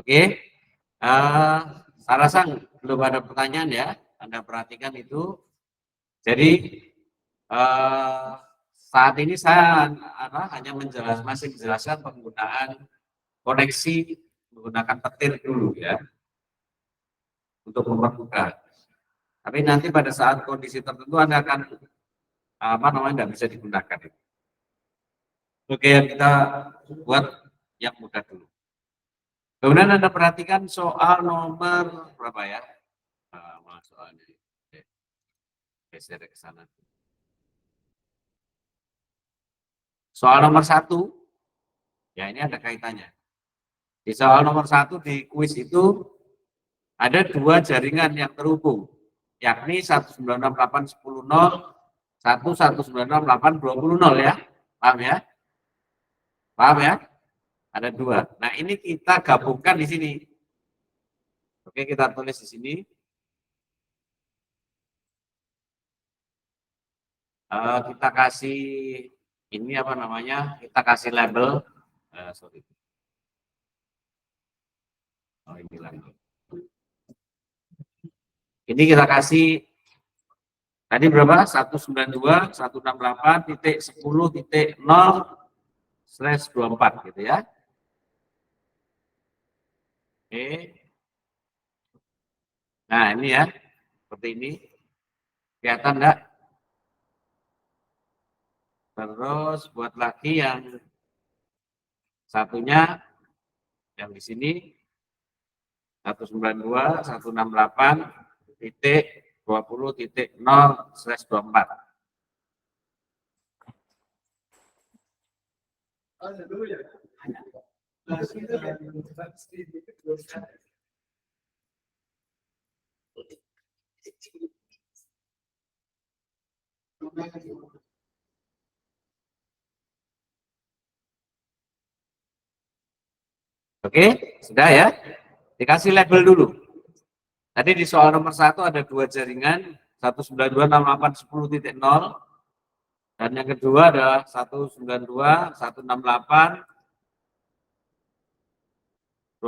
Oke, saya rasa belum ada pertanyaan ya. Anda perhatikan itu. Jadi saat ini saya hanya masih menjelaskan penggunaan koneksi menggunakan petir dulu ya, untuk mempermudah. Tapi nanti pada saat kondisi tertentu Anda akan tidak bisa digunakan. Oke, kita buat yang mudah dulu. Kemudian Anda perhatikan soal nomor berapa ya? Soalnya geser ke sana. Soal nomor 1, ya ini ada kaitannya. Di soal nomor 1 di kuis itu ada dua jaringan yang terhubung, yakni 196.810.0, 199.820.0 ya. Paham ya? Paham ya? Ada dua. Nah, ini kita gabungkan di sini. Oke, kita tulis di sini. Kita kasih ini apa namanya? Kita kasih label. Sorry. Oh, ini label. Ini kita kasih tadi berapa? 192.168.10.0/24 gitu ya. Oke. Nah, ini ya. Seperti ini. Kelihatan enggak? Terus buat lagi yang satunya yang di sini 192.168.20.0/24. Oke, sudah ya. Dikasih label dulu. Tadi di soal nomor 1 ada dua jaringan, 192.168.10.0, dan yang kedua adalah 192.168.20.0.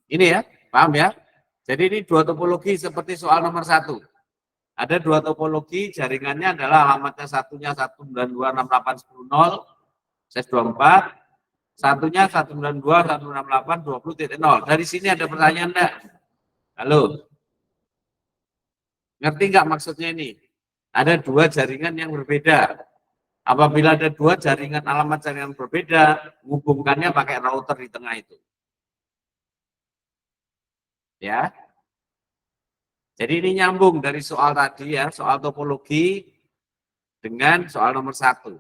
Ini ya, paham ya? Jadi ini dua topologi seperti soal nomor 1. Ada dua topologi, jaringannya adalah alamatnya satunya 192.168.10.0/24, satunya 192.168.20.0. Dari sini ada pertanyaan enggak? Halo? Ngerti nggak maksudnya ini? Ada dua jaringan yang berbeda. Apabila ada dua jaringan alamat jaringan berbeda, hubungkannya pakai router di tengah itu. Ya. Jadi ini nyambung dari soal tadi ya, soal topologi dengan soal nomor 1.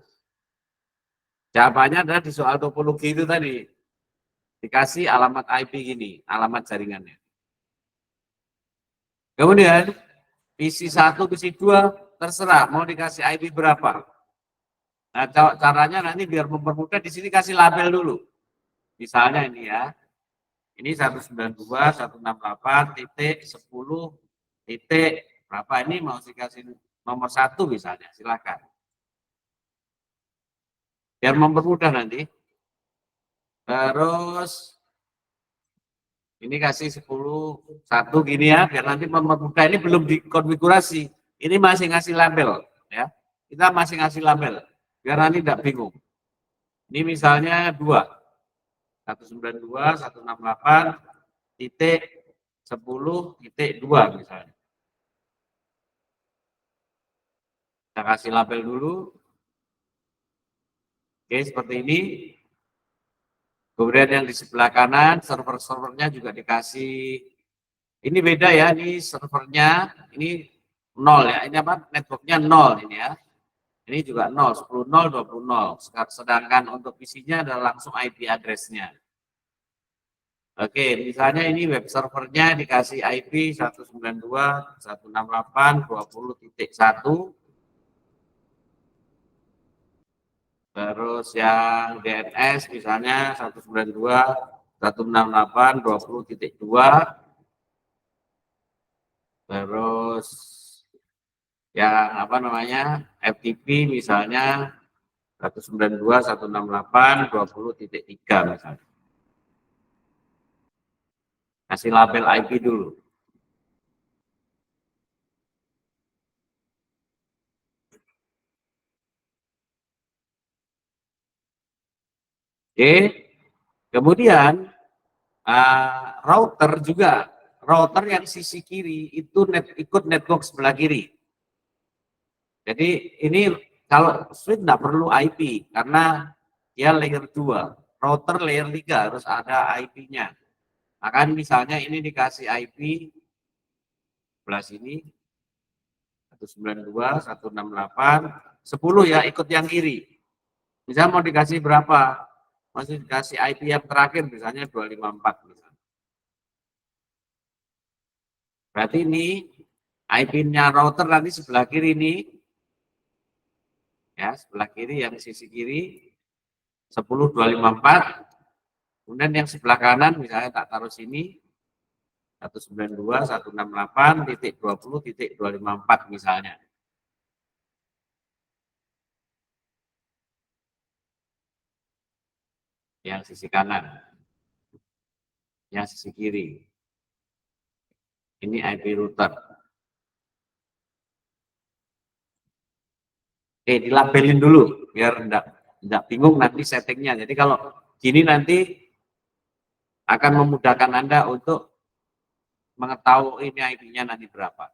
Jawabannya adalah di soal topologi itu tadi. Dikasih alamat IP gini, alamat jaringannya. Kemudian, PC1, PC2, terserah mau dikasih IP berapa. Nah, caranya nanti biar mempermudah di sini kasih label dulu. Misalnya ini ya. Ini 192.168.10. Berapa ini mau dikasih nomor 1 misalnya, silakan. Biar mempermudah nanti. Terus ini kasih 10.1 gini ya, biar nanti mempermudah. Ini belum dikonfigurasi. Ini masih ngasih label ya. Kita masih ngasih label biar nanti tidak bingung. Ini misalnya 2. 192.168.10.2 misalnya. Kita kasih label dulu. Oke, seperti ini. Kemudian yang di sebelah kanan, server-servernya juga dikasih. Ini beda ya, ini servernya, ini 0 ya. Ini apa? Networknya 0 ini ya. Ini juga 0, 10.0, 20.0. Sedangkan untuk PC-nya adalah langsung IP address-nya. Oke, misalnya ini web servernya dikasih IP 192.168.20.1. Terus yang DNS misalnya 192.168.20.2. Terus yang apa namanya FTP misalnya 192.168.20.3 misalnya. Kasih label IP dulu. Oke, kemudian router juga, router yang sisi kiri itu ikut network sebelah kiri. Jadi ini kalau switch tidak perlu IP karena dia layer 2, router layer 3 harus ada IP-nya. Maka misalnya ini dikasih IP sebelah sini 192, 168, 10 ya ikut yang kiri. Misalnya mau dikasih berapa? Masih dikasih IP yang terakhir misalnya 254 misalnya. Berarti ini IP-nya router nanti sebelah kiri ini ya, sebelah kiri yang sisi kiri 10254. Kemudian yang sebelah kanan misalnya tak taruh sini 192, 168.20.254 misalnya. Yang sisi kanan, yang sisi kiri. Ini IP router. Oke, dilabelin dulu biar enggak bingung nanti settingnya. Jadi kalau gini nanti akan memudahkan Anda untuk mengetahui ini IP-nya nanti berapa.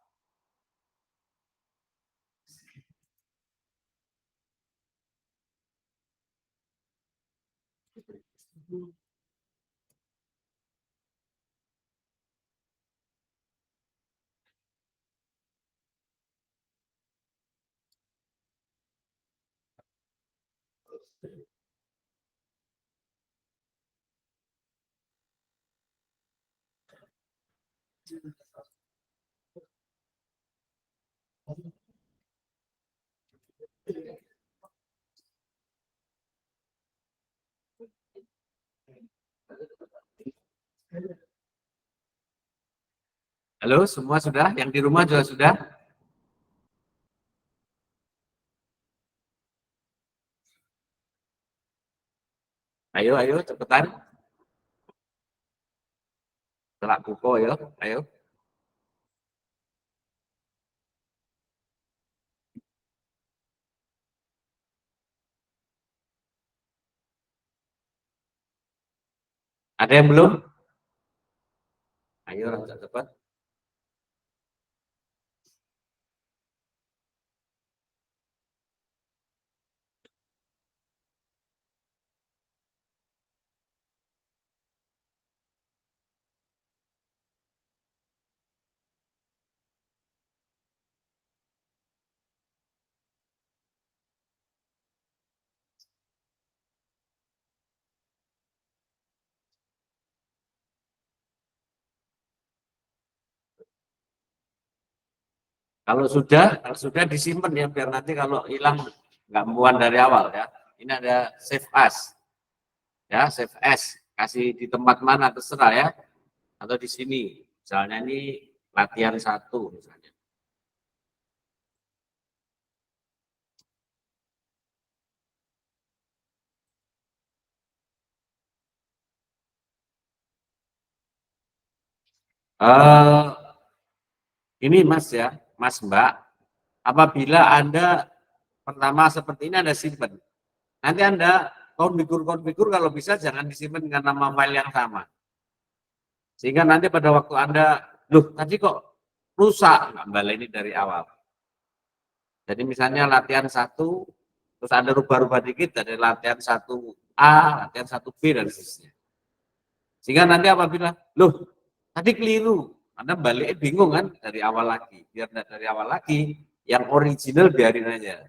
Halo, semua sudah? Yang di rumah juga sudah? Ayo, ayo, cepetan. Telak buko, ayo, ayo. Ada yang belum? Ayo, cepat. Kalau sudah disimpan ya biar nanti kalau hilang nggak muat dari awal ya. Ini ada save as, ya save as, kasih di tempat mana terserah ya, atau di sini. Misalnya ini latihan 1 misalnya. Ini Mas ya, Mas Mbak, apabila Anda pertama seperti ini Anda simpan. Nanti Anda konfigur kalau bisa jangan disimpan dengan nama file yang sama. Sehingga nanti pada waktu Anda, loh tadi kok rusak, nggak ini dari awal. Jadi misalnya latihan 1, terus Anda rubah-rubah dikit dari latihan 1A, latihan 1B, dan seterusnya. Sehingga nanti apabila, loh tadi keliru, Anda balik bingung kan dari awal lagi. Biar dari awal lagi, yang original biarin aja.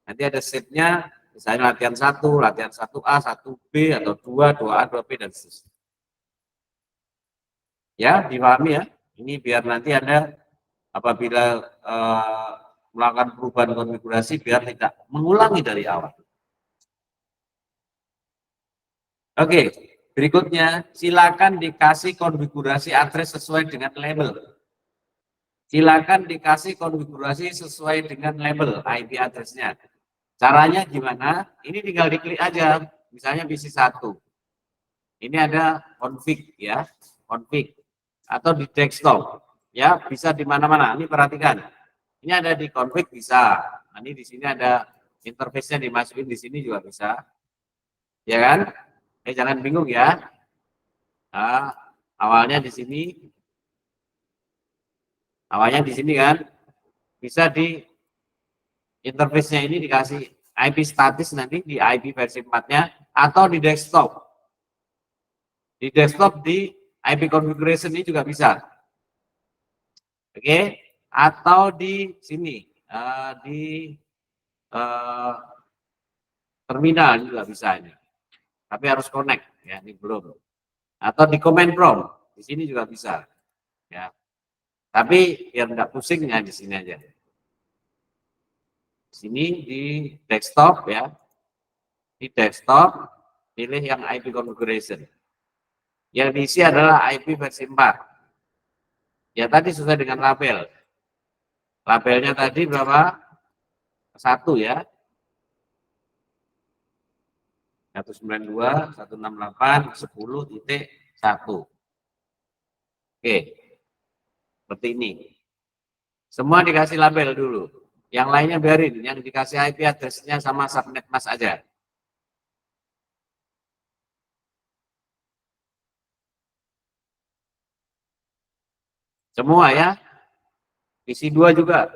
Nanti ada setnya, misalnya latihan 1, latihan 1A, 1B, atau 2, 2A, 2B, dan seterusnya. Ya, dipahami ya. Ini biar nanti Anda apabila melakukan perubahan konfigurasi biar tidak mengulangi dari awal. Oke, berikutnya silakan dikasih konfigurasi address sesuai dengan label. Silakan dikasih konfigurasi sesuai dengan label IP address-nya. Caranya gimana? Ini tinggal diklik aja. Misalnya PC1. Ini ada config ya. config atau di desktop. Ya, bisa di mana-mana. Ini perhatikan. Ini ada di config bisa. Nah, ini di sini ada interface-nya dimasukin di sini juga bisa. Ya kan? Jangan bingung ya. Nah, awalnya di sini. Awalnya di sini kan. Bisa di interface-nya ini dikasih IP statis nanti di IP versi 4-nya atau di desktop. Di desktop di IP configuration ini juga bisa. Oke, atau di sini di terminal juga bisa ini. Tapi harus connect ya, ini belum. Atau di command prompt, di sini juga bisa. Ya. Tapi biar enggak pusing ya di sini aja. Di sini di desktop ya. Di desktop pilih yang IP configuration. Yang diisi adalah IP versi 4. Ya tadi sesuai dengan label. Labelnya tadi berapa? 1 ya. 192, 168, 10.1. Oke. Seperti ini. Semua dikasih label dulu. Yang lainnya biarin. Yang dikasih IP address-nya sama subnet mask aja. Semua ya. PC2 juga.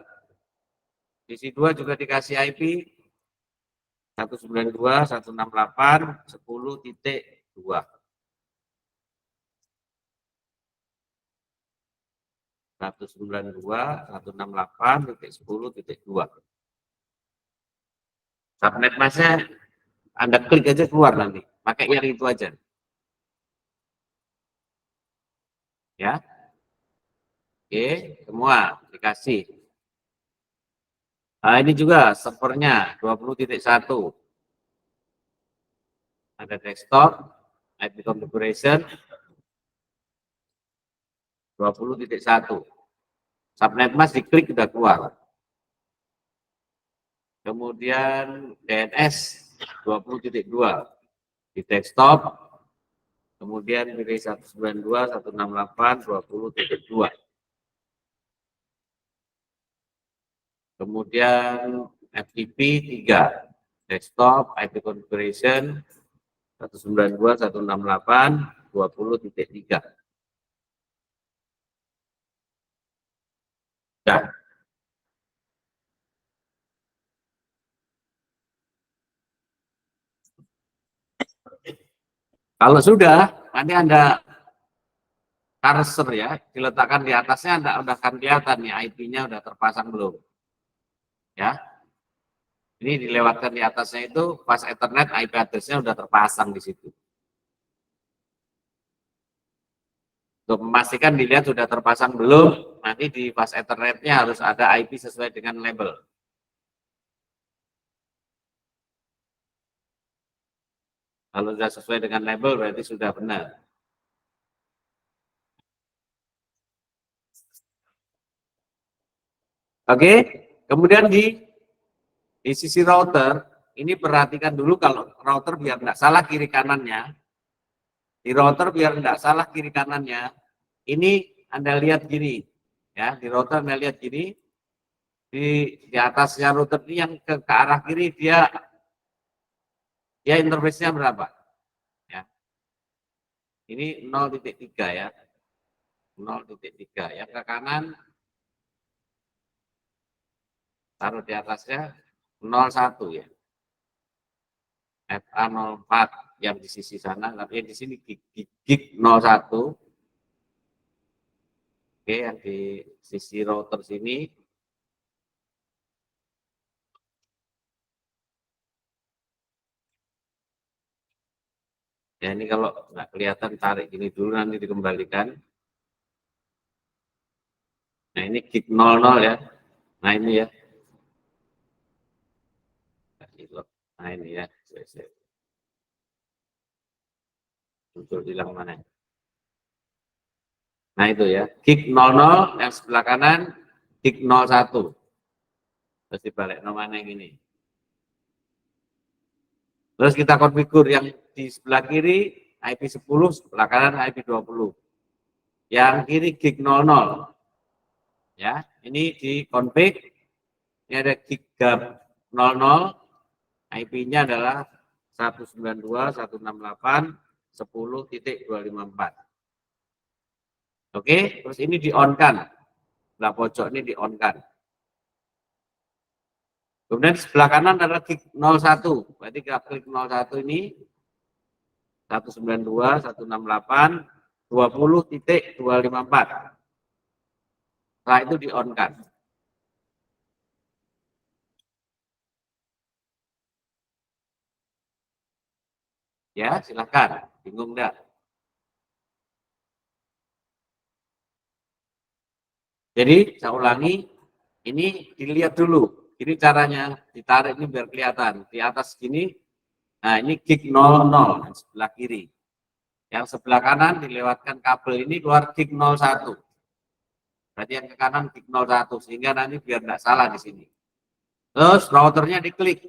PC2 juga dikasih IP 192, 168, 10.2. 192, 168.10.2. Subnet masknya Anda klik aja keluar nanti. Pakai yang itu aja. Ya. Oke, semua dikasih. Nah, ini juga servernya 20.1. Ada desktop, IP configuration 20.1. Subnet mask diklik sudah keluar. Kemudian DNS 20.2 di desktop. Kemudian pilih 192, 168, 20.2. Kemudian FTP 3, desktop, IP configuration 192, 168, 20.3. Ya. Kalau sudah, nanti Anda cursor ya, diletakkan di atasnya, Anda udah akan kelihatan nih IP-nya udah terpasang belum. Ya. Ini dilewatkan di atasnya itu pas Ethernet IP address-nya udah terpasang di situ. Untuk memastikan dilihat sudah terpasang belum, nanti di pas Ethernet-nya harus ada IP sesuai dengan label. Kalau sudah sesuai dengan label berarti sudah benar. Oke, kemudian di sisi router, ini perhatikan dulu kalau router biar nggak salah kiri kanannya. Di router biar nggak salah kiri kanannya, ini Anda lihat gini, ya di router Anda lihat gini, di atasnya router ini yang ke arah kiri dia interface-nya berapa? Ya, ini 0.3 ya, 0.3. Yang ke kanan taruh di atasnya 01 ya. FA04 yang di sisi sana, tapi di sini gig 01. Oke, yang di sisi router sini. Ya ini kalau nggak kelihatan tarik ini dulu nanti dikembalikan. Nah ini gig 00 ya. Nah ini ya. Nah ini ya. Muncul hilang mana? Nah itu ya. Gig 00 yang sebelah kanan, gig 01. Terus dibalik nomornya yang ini. Terus kita konfigur yang di sebelah kiri IP 10, sebelah kanan IP 20. Yang kiri gig 00. Ya, ini di config. Ini ada gig gab 00. IP-nya adalah 192.168.10.254. Oke, terus ini di-on-kan. Sebelah pojok ini di-on-kan. Kemudian di sebelah kanan adalah gig 01. Berarti kita klik 01 ini 192.168.20.254. Setelah itu di-on-kan. Ya, silahkan. Bingung enggak? Jadi, saya ulangi, ini dilihat dulu. Ini caranya, ditarik ini biar kelihatan. Di atas gini, nah ini gig 00, sebelah kiri. Yang sebelah kanan dilewatkan kabel ini keluar gig 01. Berarti yang ke kanan gig 01, sehingga nanti biar enggak salah di sini. Terus routernya diklik.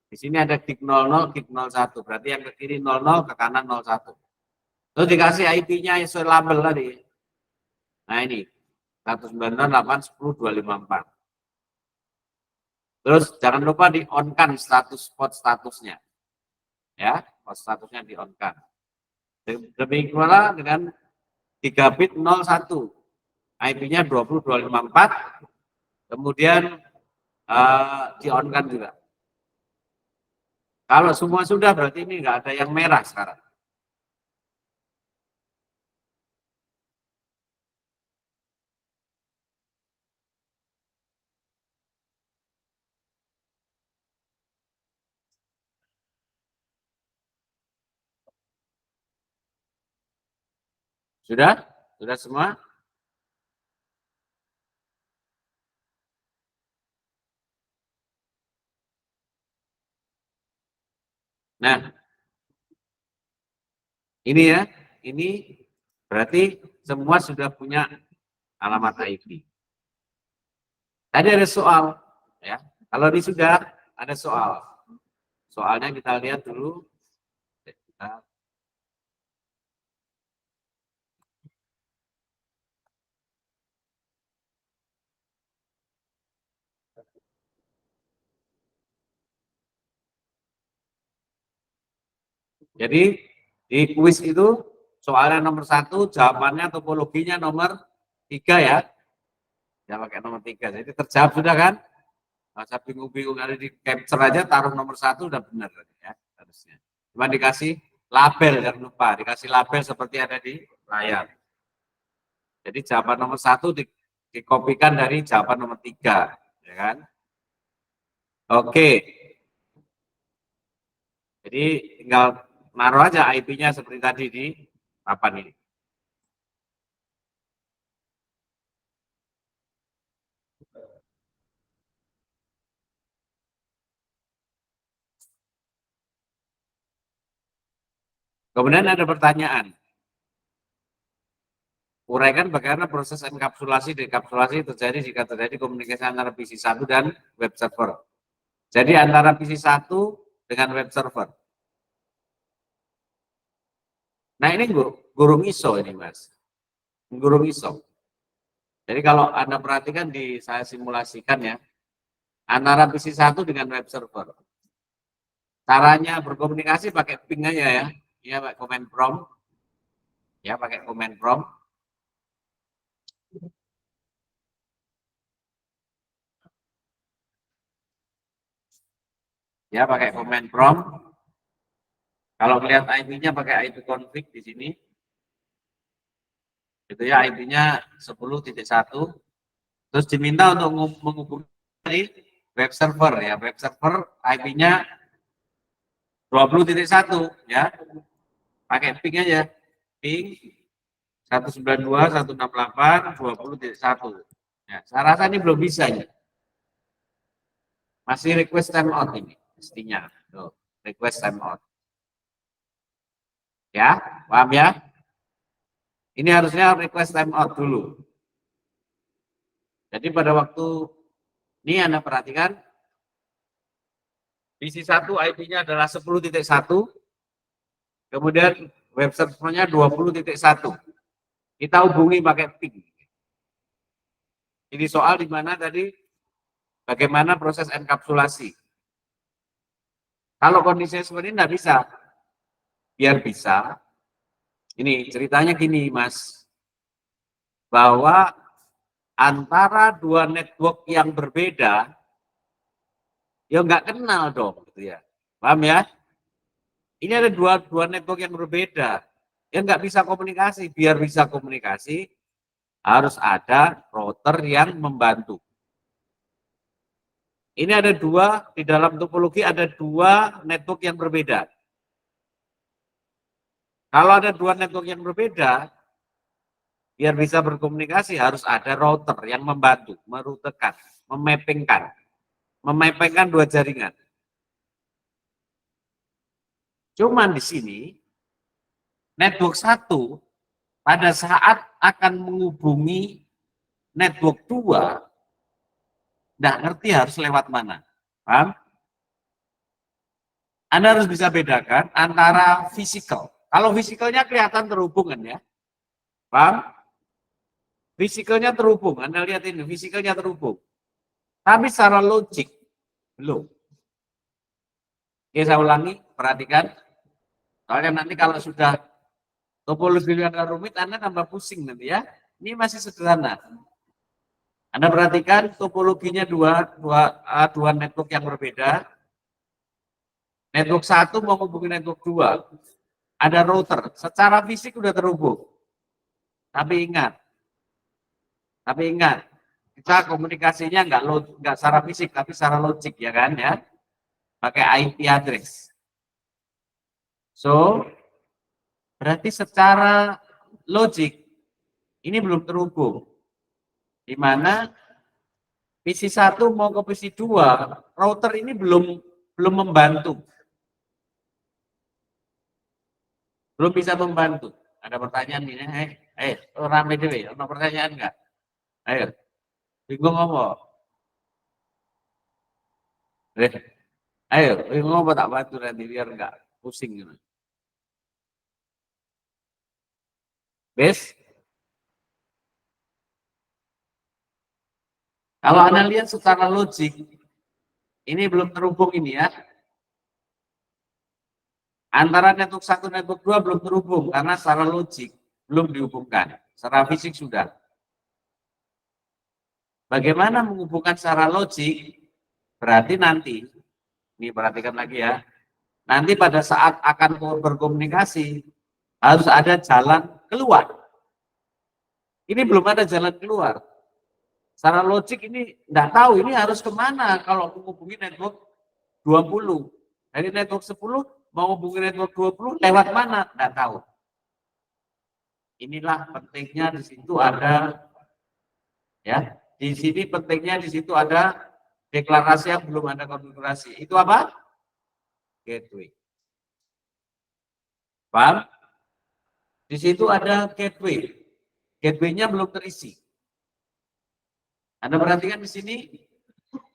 Di sini ada gig 00, gig 01. Berarti yang ke kiri 00, ke kanan 01. Terus dikasih IP-nya sesuai label tadi. Nah ini, 192.168.10.254. Terus jangan lupa di-on-kan port statusnya. Ya, port statusnya di-on-kan. Demikian pula dengan gigabit 01. IP-nya 20.254. Kemudian di-on-kan juga. Kalau semua sudah berarti ini nggak ada yang merah sekarang. Sudah? Sudah semua? Nah, ini ya, ini berarti semua sudah punya alamat IP. Tadi ada soal, ya. Kalau ini sudah ada soal. Soalnya kita lihat dulu. Jadi di kuis itu soalnya nomor 1, jawabannya topologinya nomor 3 ya. Ya pakai nomor 3. Jadi terjawab sudah kan? Masa bingung-bingung ada di capture aja taruh nomor 1 udah benar ya harusnya. Cuma dikasih label, jangan lupa dikasih label seperti ada di layar. Jadi jawaban nomor 1 dikopikan dari jawaban nomor 3, ya kan? Oke. Jadi tinggal naruh aja IP-nya seperti tadi di papan ini. Kemudian ada pertanyaan. Uraikan bagaimana proses enkapsulasi dekapsulasi terjadi jika terjadi komunikasi antara PC1 dan web server. Jadi antara PC1 dengan web server. Nah ini gurung ISO ini Mas. Gurung ISO. Jadi kalau Anda perhatikan saya simulasikan ya, antara PC1 dengan web server. Caranya berkomunikasi pakai ping aja ya. Ya pakai command prompt. Ya pakai command prompt. Ya pakai command prompt. Kalau melihat IP-nya pakai IP config di sini. Itu ya IP-nya 10.1. Terus diminta untuk menghubungi web server ya. Web server IP-nya 20.1 ya. Pakai ping aja. Ping 192.168.20.1. Ya, saya rasa ini belum bisa ya. Masih request timeout ini mestinya. Tuh, request timeout. Ya, paham ya? Ini harusnya request timeout dulu. Jadi pada waktu ini Anda perhatikan PC1 IP-nya adalah 10.1, kemudian web servernya 20.1. Kita hubungi pakai ping. Ini soal di mana tadi bagaimana proses enkapsulasi. Kalau kondisinya seperti ini tidak bisa. Biar bisa, ini ceritanya gini Mas, bahwa antara dua network yang berbeda, ya nggak kenal dong, gitu ya. Paham ya? Ini ada dua network yang berbeda, ya nggak bisa komunikasi. Biar bisa komunikasi, harus ada router yang membantu. Ini ada dua, di dalam topologi ada dua network yang berbeda. Kalau ada dua network yang berbeda, biar bisa berkomunikasi harus ada router yang membantu, merutekan, memappingkan dua jaringan. Cuman di sini, network satu pada saat akan menghubungi network 2, nggak ngerti harus lewat mana. Paham? Anda harus bisa bedakan antara fisikal. Kalau fisikalnya kelihatan terhubung kan ya. Paham? Fisikalnya terhubung. Anda lihat ini, fisikalnya terhubung. Tapi secara logik, belum. Oke, saya ulangi, perhatikan. Soalnya nanti kalau sudah topologi yang rumit, Anda tambah pusing nanti ya. Ini masih sederhana. Anda perhatikan topologinya dua network yang berbeda. Network satu mau hubungi network 2. Ada router. Secara fisik sudah terhubung. Tapi ingat, kita komunikasinya nggak secara fisik, tapi secara logik ya kan ya. Pakai IP address. So, berarti secara logik ini belum terhubung. Di mana PC 1 mau ke PC 2, router ini belum membantu. Belum bisa membantu. Ada pertanyaan ini, rame deh, ada pertanyaan enggak? Ayo, bingung ngomong. Ayo, bingung apa tak bantu nanti biar enggak pusing gitu. Bes? Kalau Anda lihat secara logik, ini belum terhubung ini ya. Antara network 1 dan network 2 belum terhubung karena secara logik belum dihubungkan. Secara fisik sudah. Bagaimana menghubungkan secara logik? Berarti nanti, ini perhatikan lagi ya, nanti pada saat akan berkomunikasi, harus ada jalan keluar. Ini belum ada jalan keluar. Secara logik ini tidak tahu ini harus kemana kalau menghubungi network 20. Dari network 10 mau menghubungi network 20 lewat mana? Tidak tahu. Inilah pentingnya di situ ada ya. Di sini pentingnya di situ ada deklarasi yang belum ada konfigurasi. Itu apa? Gateway. Paham? Di situ ada gateway. Gateway-nya belum terisi. Anda perhatikan di sini,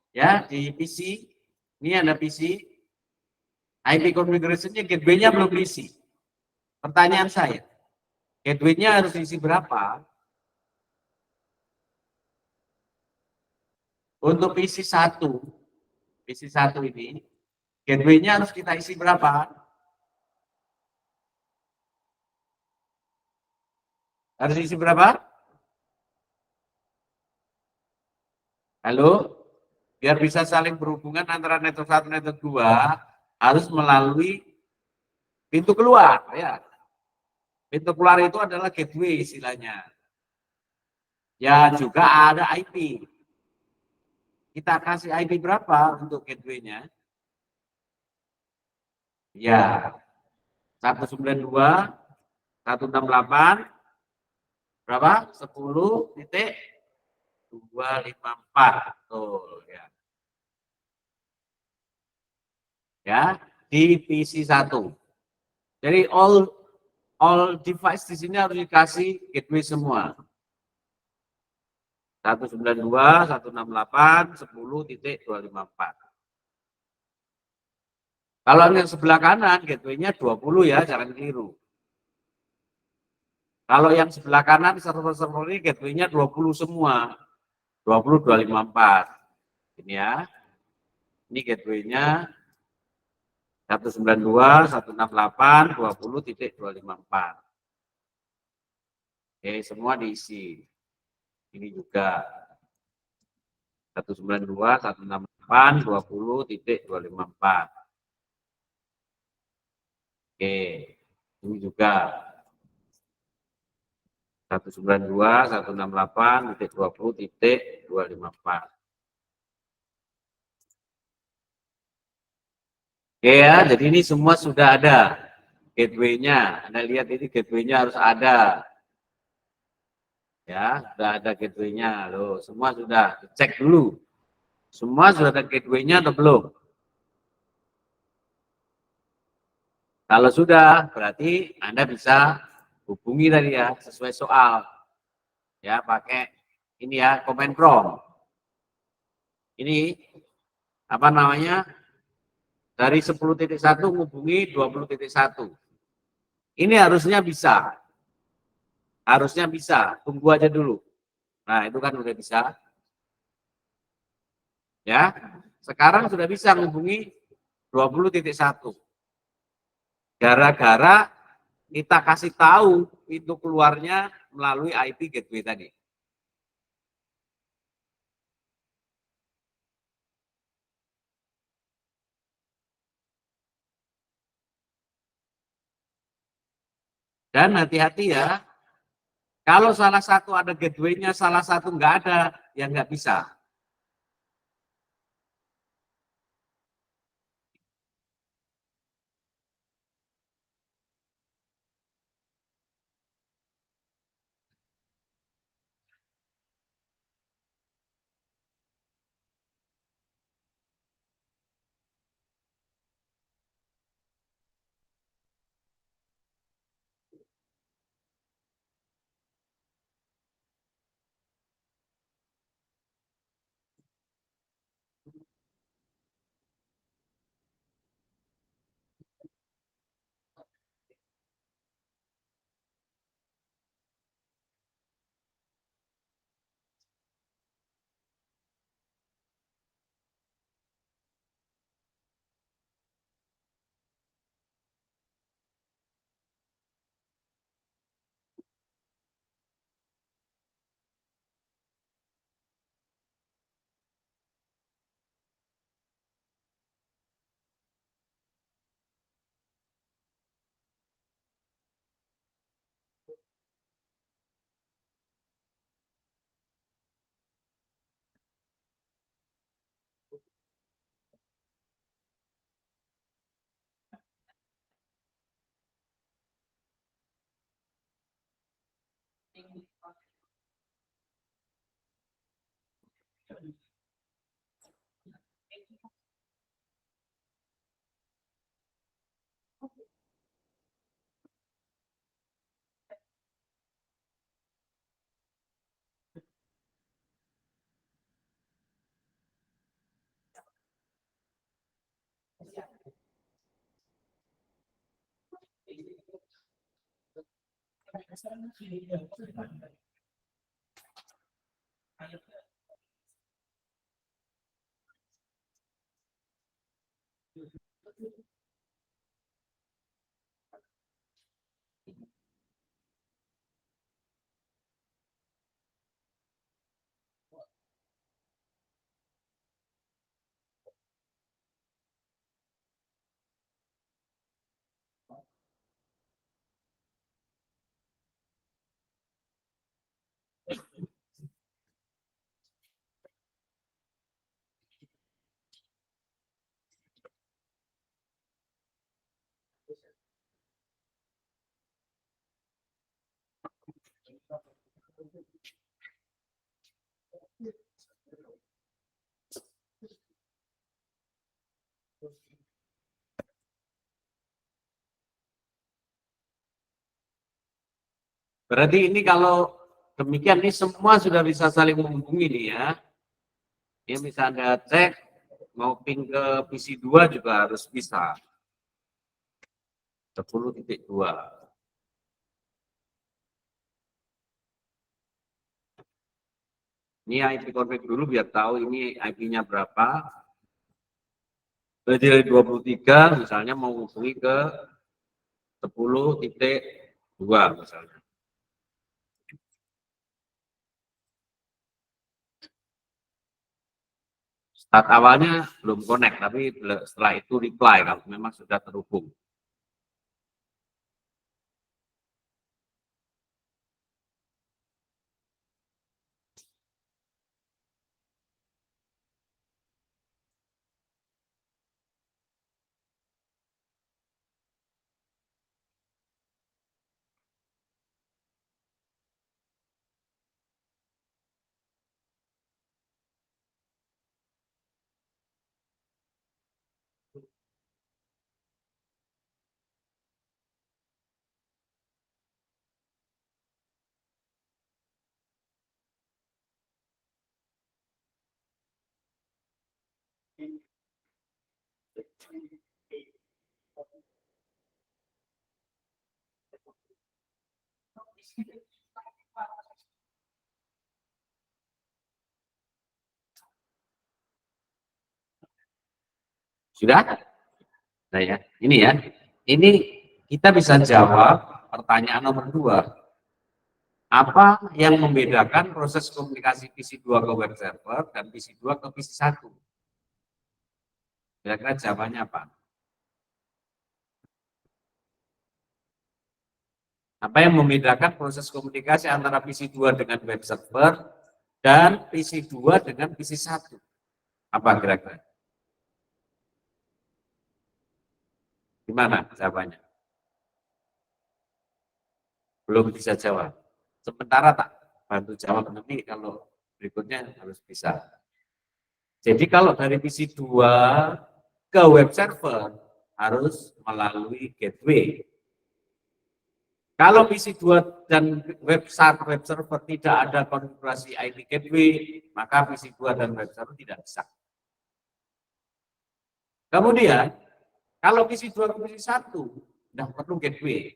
ya di PC, ini ada PC, IP configuration-nya gateway-nya belum diisi. Pertanyaan saya, gateway-nya harus diisi berapa? Untuk PC 1 ini, gateway-nya harus kita isi berapa? Harus isi berapa? Halo? Biar bisa saling berhubungan antara network 1 dan network 2, harus melalui pintu keluar. Ya. Pintu keluar itu adalah gateway istilahnya. Ya juga ada IP. Kita kasih IP berapa untuk gateway-nya? Ya, 192, 168, berapa? 10.254. Tuh, ya. Ya, di PC 1. Jadi all device di sini harus dikasih gateway semua. 192, 168, 10.254. Kalau yang sebelah kanan gateway-nya 20 ya, jangan keliru. Kalau yang sebelah kanan server-server ini gateway-nya 20 semua. 20 254. Ini ya. Ini gateway-nya 192 168 20.254. Oke, semua diisi. Ini juga 192 168 20.254. Oke, ini juga 192 168.20.254. Oke ya, jadi ini semua sudah ada gateway-nya. Anda lihat ini gateway-nya harus ada. Ya, sudah ada gateway-nya. Loh, semua sudah cek dulu. Semua sudah ada gateway-nya atau belum? Kalau sudah, berarti Anda bisa hubungi tadi ya, sesuai soal. Ya, pakai ini ya, command prompt. Ini apa namanya? Dari 10.1 menghubungi 20.1. Ini harusnya bisa. Harusnya bisa. Tunggu aja dulu. Nah, itu kan udah bisa. Ya. Sekarang sudah bisa menghubungi 20.1. Gara-gara kita kasih tahu pintu keluarnya melalui IP gateway tadi. Dan hati-hati ya, kalau salah satu ada gateway-nya, salah satu nggak ada, ya nggak bisa. Berarti ini kalau demikian ini semua sudah bisa saling menghubungi nih ya. Ini bisa Anda cek mau ping ke PC2 juga harus bisa. 10.2. Ini IP config dulu biar tahu ini IP-nya berapa. Jadi dari 23 misalnya mau hubungi ke 10.2 misalnya. Start awalnya belum connect, tapi setelah itu reply kalau memang sudah terhubung. Sudah? Nah ya, ini ya. Ini kita bisa jawab pertanyaan nomor 2. Apa yang membedakan proses komunikasi PC2 ke web server dan PC2 ke PC1? Kira-kira jawabannya apa? Apa yang membedakan proses komunikasi antara PC2 dengan web server dan PC2 dengan PC1? Apa kira-kira? Gimana jawabannya? Belum bisa jawab. Sementara tak bantu jawab nanti kalau berikutnya harus bisa. Jadi kalau dari PC2 ke web server harus melalui gateway. Kalau PC2 dan web server tidak ada konfigurasi IP gateway, maka PC2 dan web server tidak bisa. Kemudian, kalau PC2 ke PC1, tidak perlu gateway.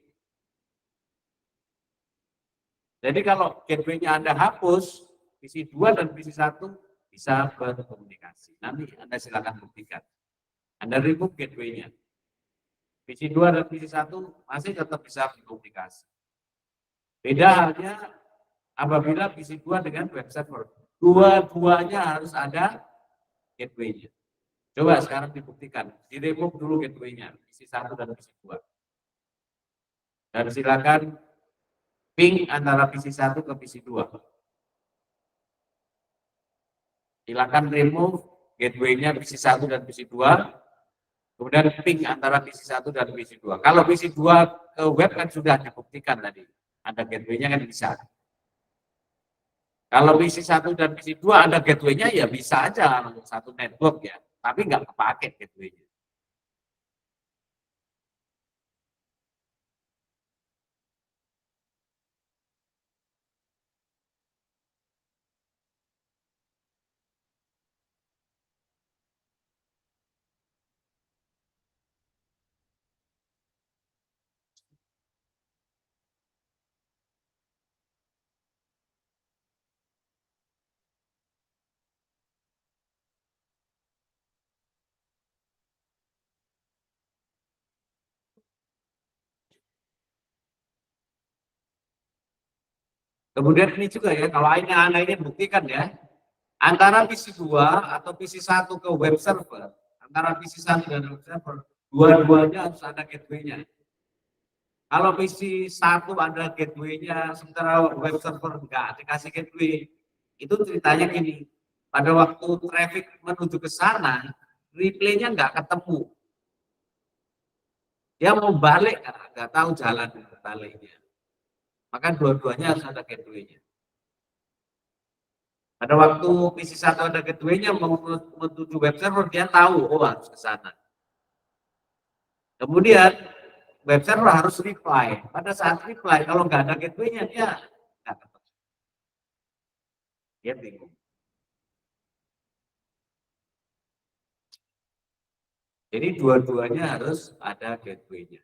Jadi kalau gateway-nya Anda hapus, PC2 dan PC1 bisa berkomunikasi. Nanti Anda silakan buktikan. Anda remove gateway-nya. PC2 dan PC1 masih tetap bisa berkomunikasi. Beda halnya apabila PC2 dengan web server. Dua-duanya harus ada gateway-nya. Coba sekarang dibuktikan. Di-remove dulu gateway-nya, PC1 dan PC2. Dan silakan ping antara PC1 ke PC2. Silakan remove gateway-nya PC1 dan PC2. Kemudian ping antara PC1 dan PC2. Kalau PC2 ke web kan sudah dibuktikan tadi. Ada gateway-nya kan bisa. Kalau PC1 dan PC2 ada gateway-nya ya bisa aja satu network ya. Tapi nggak kepake gateway-nya. Kemudian ini juga ya, kalau Anda ini buktikan ya, antara PC2 atau PC1 ke web server, antara PC1 dan web server, dua-duanya harus ada gateway-nya. Kalau PC1 ada gateway-nya, sementara web server enggak dikasih gateway, itu ceritanya gini, pada waktu traffic menuju ke sana, replay-nya nggak ketemu. Dia mau balik, nggak tahu jalan baliknya. Maka dua-duanya harus ada gateway-nya. Pada waktu PC1 ada gateway-nya mau menuju web server, dia tahu, oh harus ke sana. Kemudian web server harus reply. Pada saat reply, kalau nggak ada gateway-nya, dia nggak ketemu. Dia bingung. Jadi dua-duanya harus ada gateway-nya.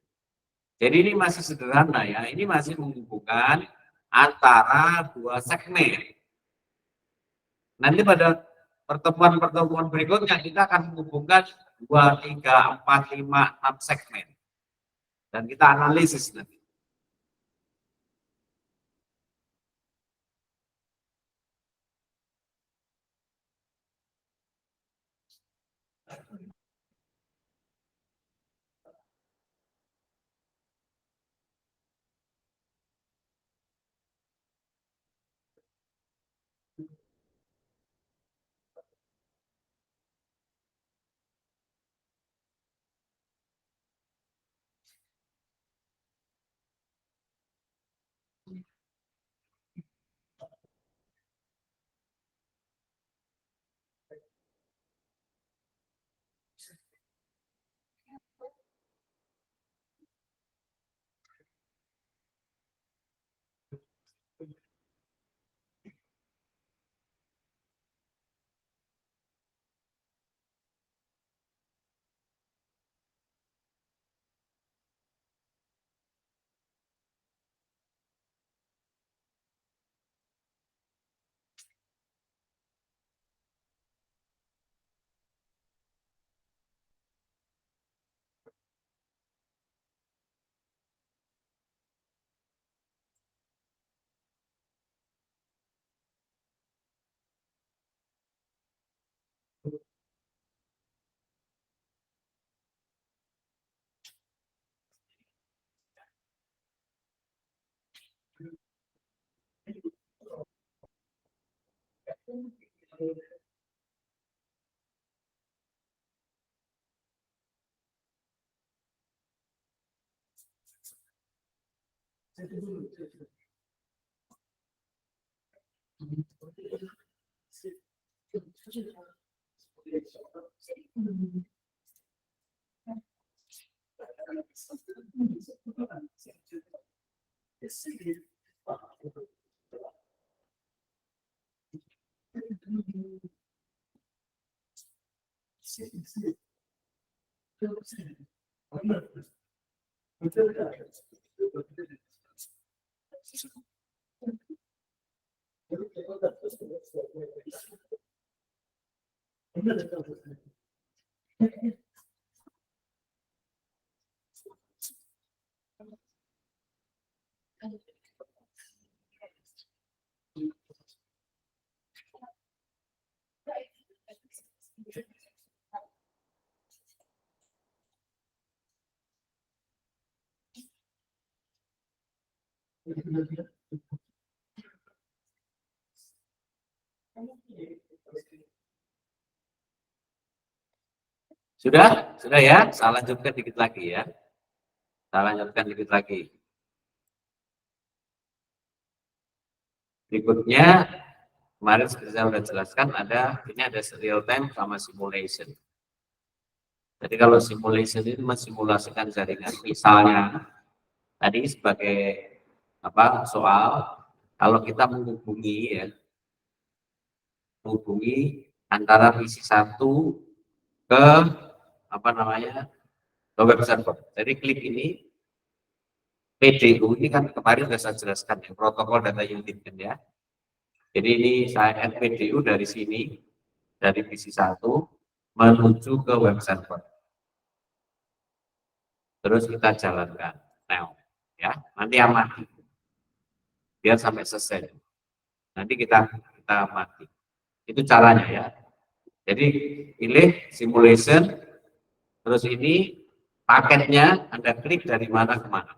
Jadi ini masih sederhana ya, ini masih menghubungkan antara dua segmen. Nanti pada pertemuan-pertemuan berikutnya kita akan menghubungkan 2, 3, 4, 5, 6 segmen. Dan kita analisis nanti. Sudah? Sudah ya? Saya lanjutkan dikit lagi ya. Saya lanjutkan dikit lagi. Berikutnya, kemarin saya sudah jelaskan ini ada real time sama simulation. Jadi kalau simulation itu mensimulasikan jaringan. Misalnya, tadi sebagai soal, kalau kita menghubungi antara PC 1 ke ke web server. Jadi klik ini PDU ini kan kemarin sudah saya jelaskan ya, protokol data unit kan ya. Jadi ini saya add PDU dari sini, dari PC 1 menuju ke web server. Terus kita jalankan. Now, ya, nanti amati. Biar sampai selesai. Nanti kita amati. Itu caranya ya. Jadi pilih simulation, terus ini paketnya Anda klik dari mana ke mana.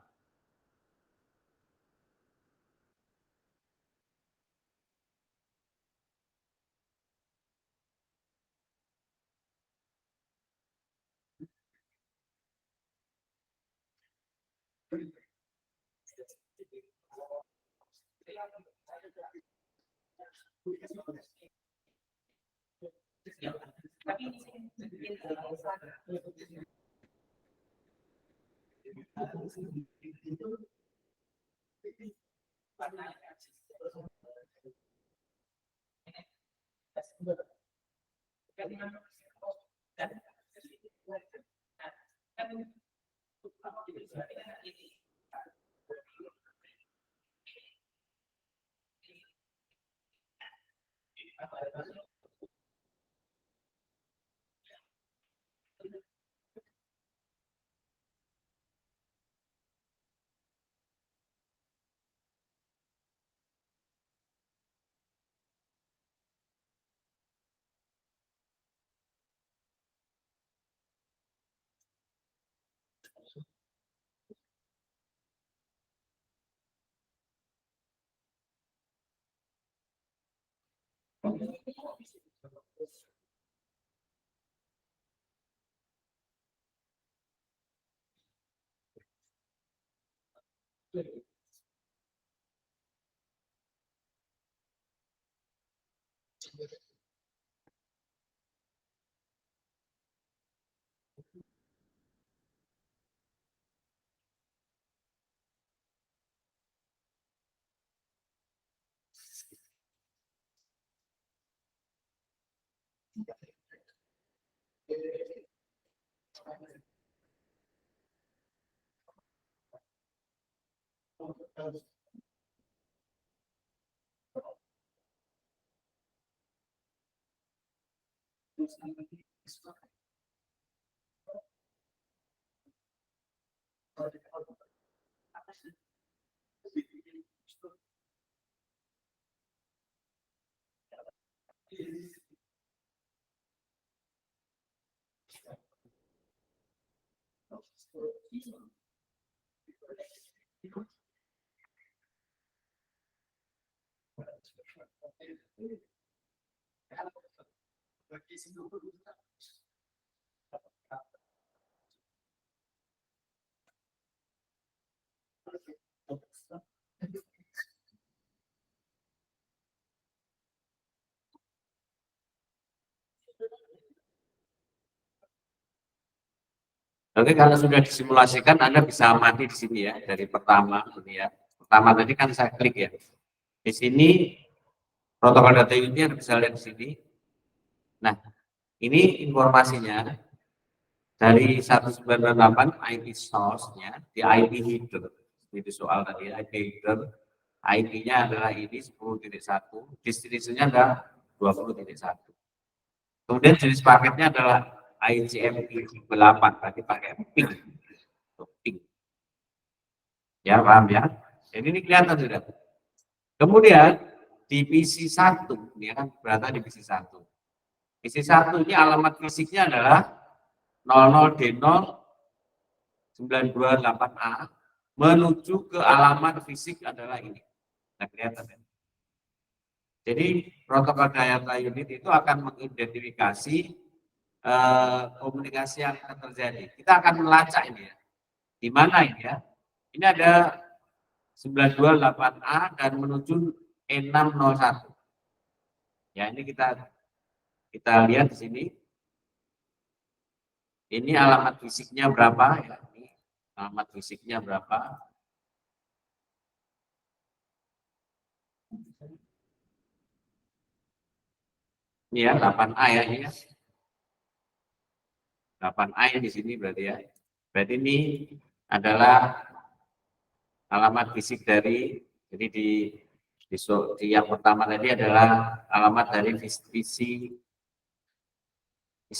Oke, kalau sudah disimulasikan, Anda bisa amati di sini ya, dari pertama ini ya. Pertama tadi kan saya klik ya. Di sini protokol data unitnya Anda bisa lihat di sini. Nah, ini informasinya dari 198 IP source-nya di IP header. Itu soal tadi IP header. IP-nya adalah ini 10.1, destination-nya adalah 20.1. Kemudian jenis paketnya adalah IGMP 8, berarti pakai ping. Ping. Ya, paham ya? Jadi ini kelihatan sudah. Kemudian divisi 1, ini kan berada di divisi 1. Divisi 1 ini alamat fisiknya adalah 00D0 928A menuju ke alamat fisik adalah ini. Nah, kelihatan ya. Jadi protokol data unit itu akan mengidentifikasi komunikasi yang akan terjadi. Kita akan melacak ini ya. Di mana ini ya? Ini ada 928A dan menuju E601. Ya, ini kita lihat di sini. Ini alamat fisiknya berapa ya? Ini alamat fisiknya berapa? Ini ya 8A ya ini ya. 8A di sini berarti ya. Berarti ini adalah alamat fisik dari, jadi di yang pertama tadi adalah alamat dari visi 0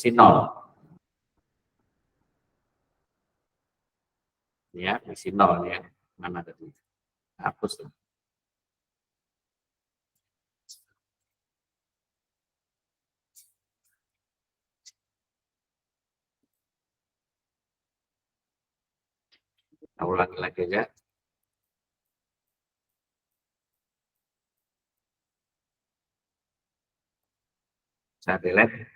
ya, visi 0 ya. Mana tadi? Hapus tuh. Nah, ulangi lagi aja. Saya delete.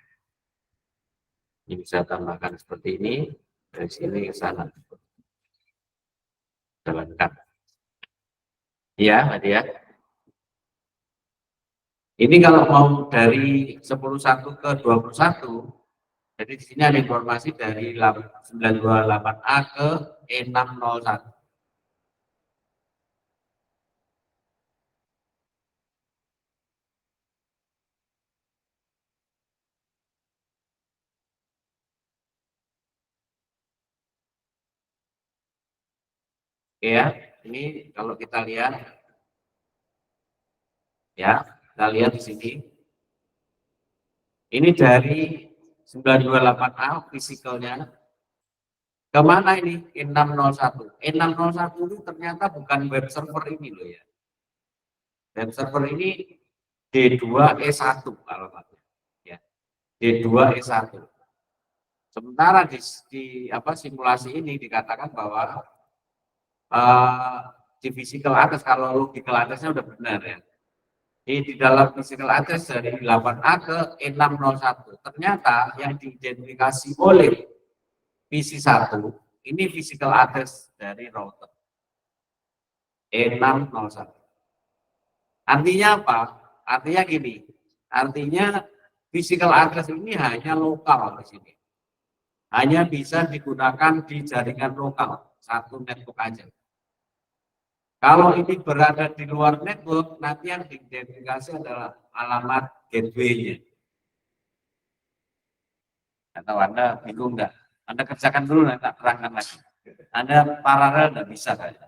Ini bisa tambahkan seperti ini, dari sini ke sana. Jalankan. Iya, tadi ya. Ini kalau mau dari 11 ke 21, jadi di sini ada informasi dari 928A ke E601. Oke ya, ini kalau kita lihat, ya, kita lihat di sini. Ini dari 928A fisikalnya. Kemana ini? E601. E601 itu ternyata bukan web server ini loh ya. Web server ini D2E1 alamatnya. Ya. D2E1. Sementara di apa simulasi ini dikatakan bahwa uh, di physical address, kalau logical address-nya udah benar ya. Di dalam physical address dari 8A ke E601, ternyata yang diidentifikasi oleh PC1 ini physical address dari router E601. Artinya apa? Artinya gini, artinya physical address ini hanya lokal di sini. Hanya bisa digunakan di jaringan lokal, satu network aja. Kalau ini berada di luar network, nanti yang diidentifikasi adalah alamat gateway-nya. Atau Anda bingung nggak? Anda kerjakan dulu, nanti tak terangkan lagi. Anda paralel nggak bisa kayak.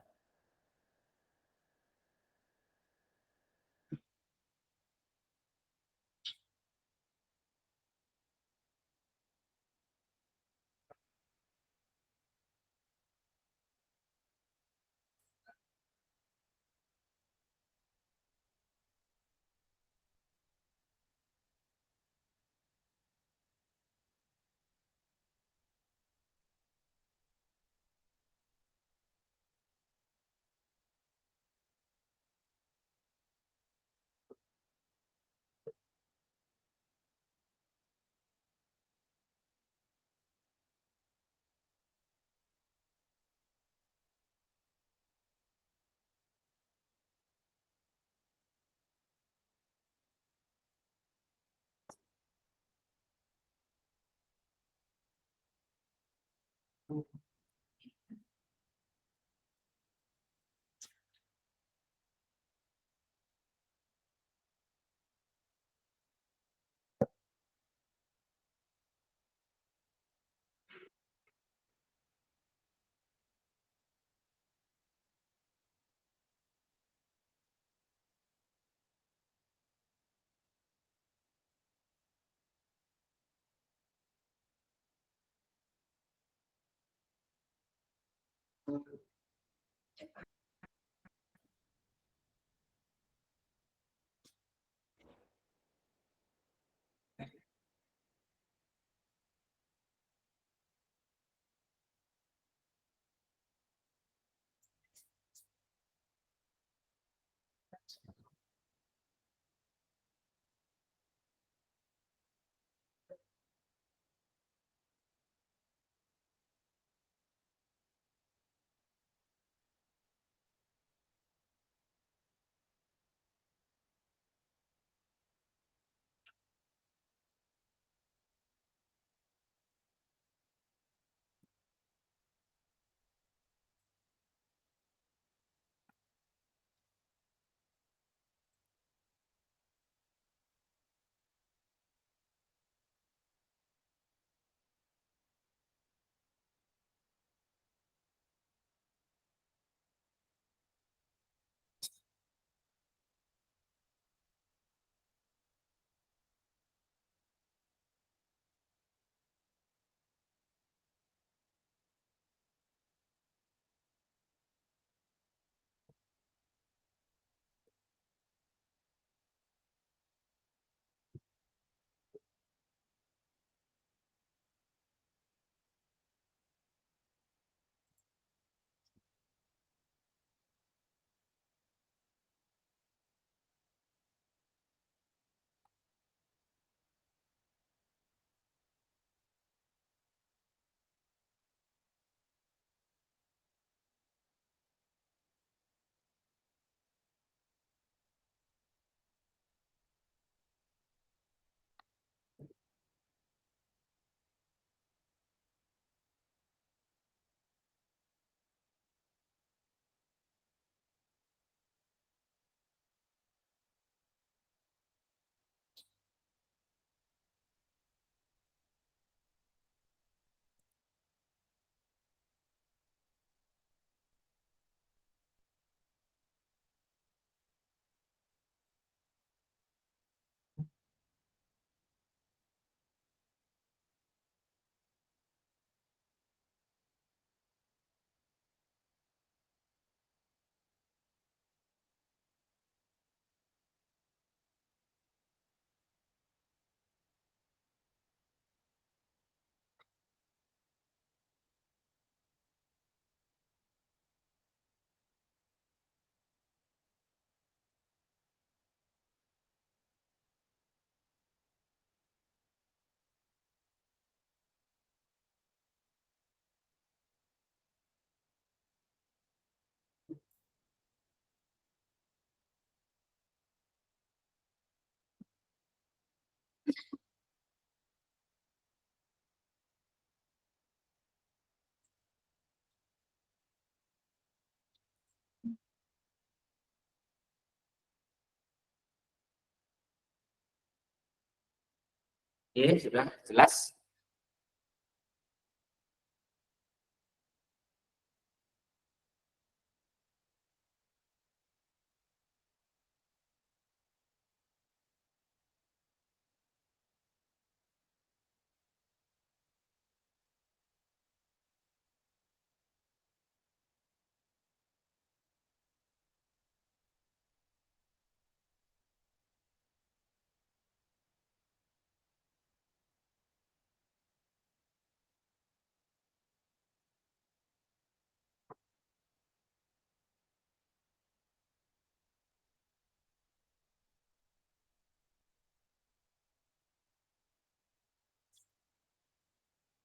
Oke, sudah jelas.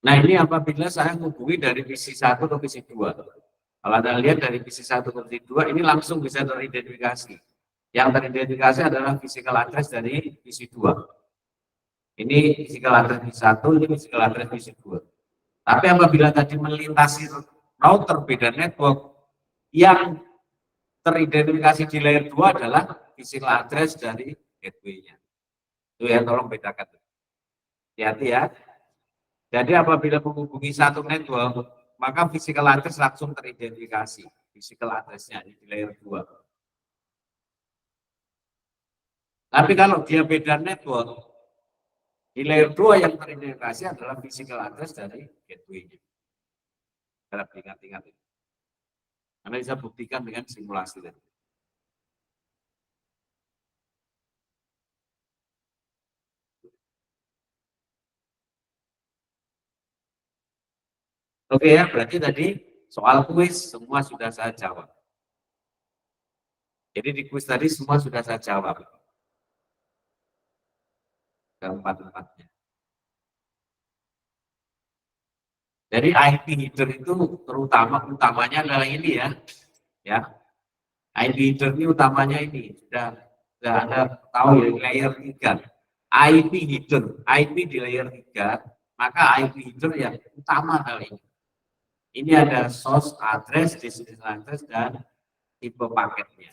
Nah, ini apabila saya menghubungi dari PC 1 ke PC 2. Kalau Anda lihat dari PC 1 ke PC 2, ini langsung bisa teridentifikasi. Yang teridentifikasi adalah physical address dari PC 2. Ini physical address PC 1, ini physical address PC 2. Tapi apabila tadi melintasi router beda network, yang teridentifikasi di layer 2 adalah physical address dari gateway-nya. Itu ya, tolong bedakan. Hati-hati ya. Jadi apabila menghubungi satu network, maka physical address langsung teridentifikasi. Physical address-nya di layer 2. Tapi kalau dia beda network, di layer 2 yang teridentifikasi adalah physical address dari gateway-nya. Harap ingat-ingat. Anda bisa buktikan dengan simulasi tadi. Oke ya, berarti tadi soal kuis semua sudah saya jawab. Jadi di kuis tadi semua sudah saya jawab. Keempat-empatnya. Jadi IP header itu utamanya adalah ini ya. Ya. IP header ini utamanya ini. Sudah Anda tahu ya, layer 3. IP header, IP di layer 3, maka IP header yang utama adalah ini. Ini ada source address, destination address, dan tipe paketnya.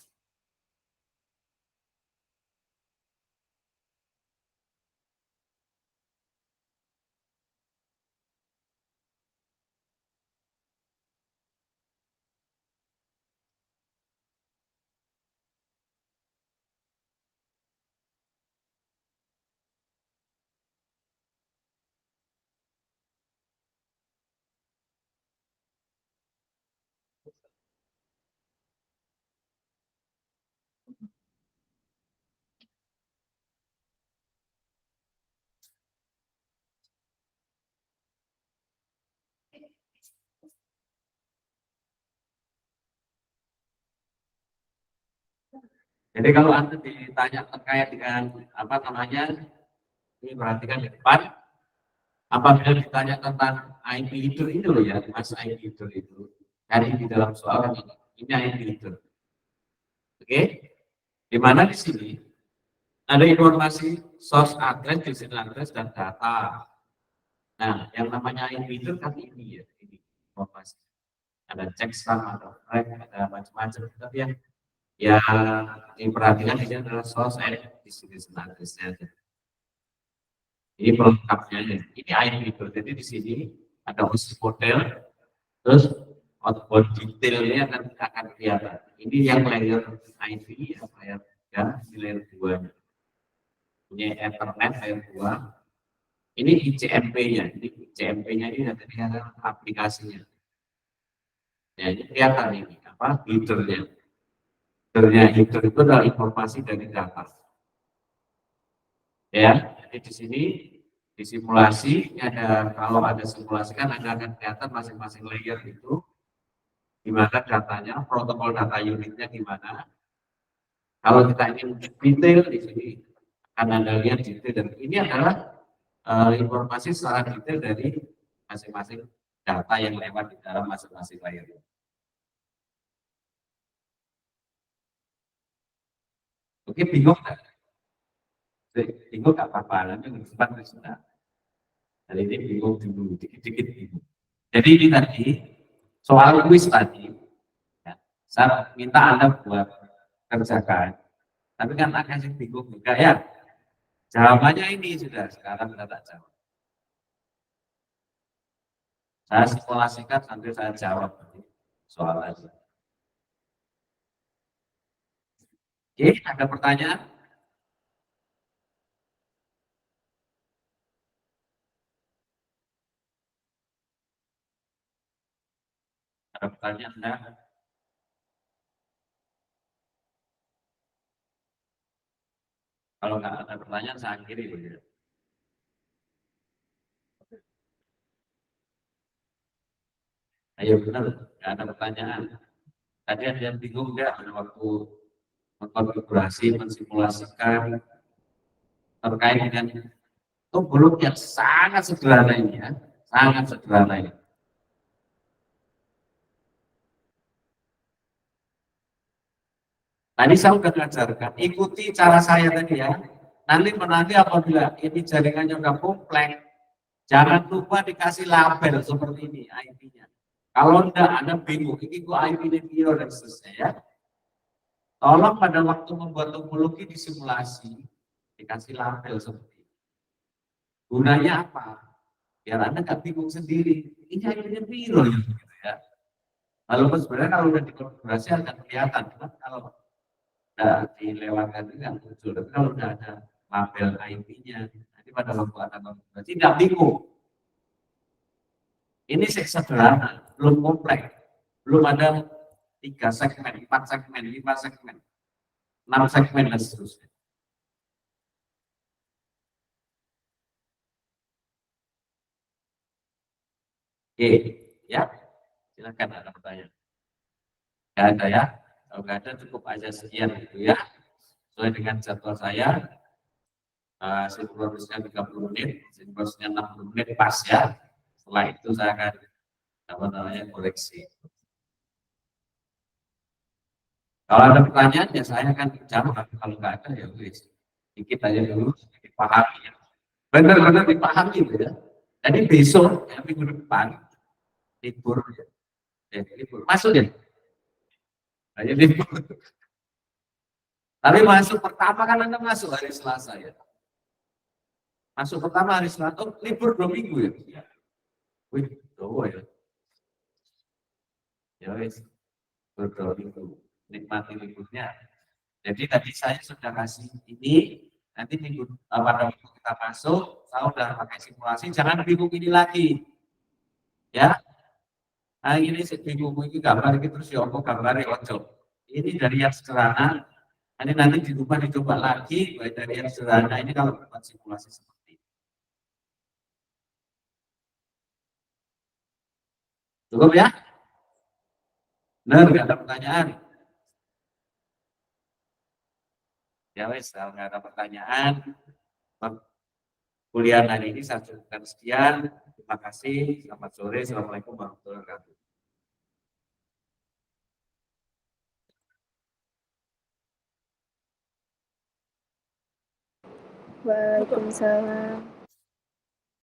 Jadi kalau Anda ditanya terkait dengan apa namanya, ini perhatikan di depan, apabila ditanya tentang IP header ini loh ya, mas IP header itu, cari di dalam soal ini IP header. Oke, di mana di sini ada informasi source address, destination address, dan data. Nah, yang namanya IP header kan ini ya, ini informasi. Ada checksum, ada flag, ada macam-macam. Tapi yang diperhatikan ini adalah source and destination address-nya. Ini pelengkapnya. Ini IP itu. Jadi di sini ada usus model, terus outbound detailnya akan kelihatan. Ini yang layer IP, ya, layer ya, di layer 2. Ini Ethernet layer 2. Ini ICMP-nya. Ini ICMP-nya ini nanti kelihatan aplikasinya. Ya, ini kelihatan ini apa header-nya. Header itu adalah informasi dari data. Ya, jadi di sini di simulasi ada, kalau ada simulasi kan akan kelihatan masing-masing layer itu gimana datanya, protokol data unitnya gimana. Kalau kita ingin detail di sini akan Anda lihat detail, dan ini adalah informasi secara detail dari masing-masing data yang lewat di dalam masing-masing layer. Oke, bingung nggak? bingung nggak apa-apa, nanti sempat sudah. Jadi ini bingung dulu, dikit-dikit bingung. Jadi ini tadi soal kuis tadi, ya, saya minta Anda buat kerjakan. Tapi kan agak bingung juga ya. Jawabannya ini sudah sekarang kita tak jawab. Saya simulasikan sambil saya jawab soalnya. Oke, ada pertanyaan? Ada pertanyaan enggak? Kalau nggak ada pertanyaan, saya akhiri. Ya. Ayo benar, nggak ada pertanyaan. Tadi ada yang bingung nggak pada waktu mengkonfigurasi, mensimulasikan terkait dengan belum yang sangat sederhana ini ya, sangat sederhana ini. Tadi saya sudah mengajarkan, ikuti cara saya tadi ya. Nanti apabila ini jaringannya udah kompleks, jangan lupa dikasih label seperti ini IP-nya. Kalau enggak, Anda bingung, ini kok IP-nya biru dan seterusnya ya. Tolong pada waktu membuat topologi di simulasi, dikasih label seperti ini. Gunanya apa? Biar Anda nggak bingung sendiri. Ini IP-nya biru gitu ya. Walaupun sebenarnya kalau udah dikonfigurasi akan kelihatan, kan kalau dilewatkan itu yang muncul. Tapi kalau udah ada label IP-nya, nanti pada waktu ada konfigurasi tidak bingung. Ini sederhana, belum kompleks, belum ada 3 segmen, 4 segmen, 5 segmen, 6 segmen dan seterusnya. Oke, ya, silakan ada pertanyaan. Nggak ada ya? Kalau nggak ada cukup aja sekian gitu ya. Sesuai dengan jadwal saya, sinkronisnya 30 menit, sinkronisnya 60 menit pas ya. Setelah itu saya akan apa namanya koreksi. Kalau ada pertanyaan ya saya akan jawab. Kalau nggak ada ya wis. Dikit aja dulu, dipahami. Ya. Benar-benar dipahami gitu ya. Jadi besok ya minggu depan libur ya. Libur. Masuk ya. Ayo libur. Tapi masuk pertama kan Anda masuk hari Selasa ya. Masuk pertama hari Selasa, libur 2 minggu ya. Wih, oh ya. Ya wis, libur 2 minggu. Nikmati liburnya. Jadi tadi saya sudah kasih ini, nanti minggu pada waktu kita masuk, saya sudah pakai simulasi, jangan bingung ini lagi. Ya, nah ini bingung ini gambar gitu terus ya apa gambar ojo. Ini dari yang sederhana, nanti dicoba lagi, baik dari yang sederhana ini kalau buat simulasi seperti ini. Cukup ya? Benar, nggak ada pertanyaan? Ya wes, kalau nggak ada pertanyaan, kuliah hari ini saya cukupkan sekian. Terima kasih. Selamat sore. Assalamualaikum warahmatullahi wabarakatuh. Waalaikumsalam.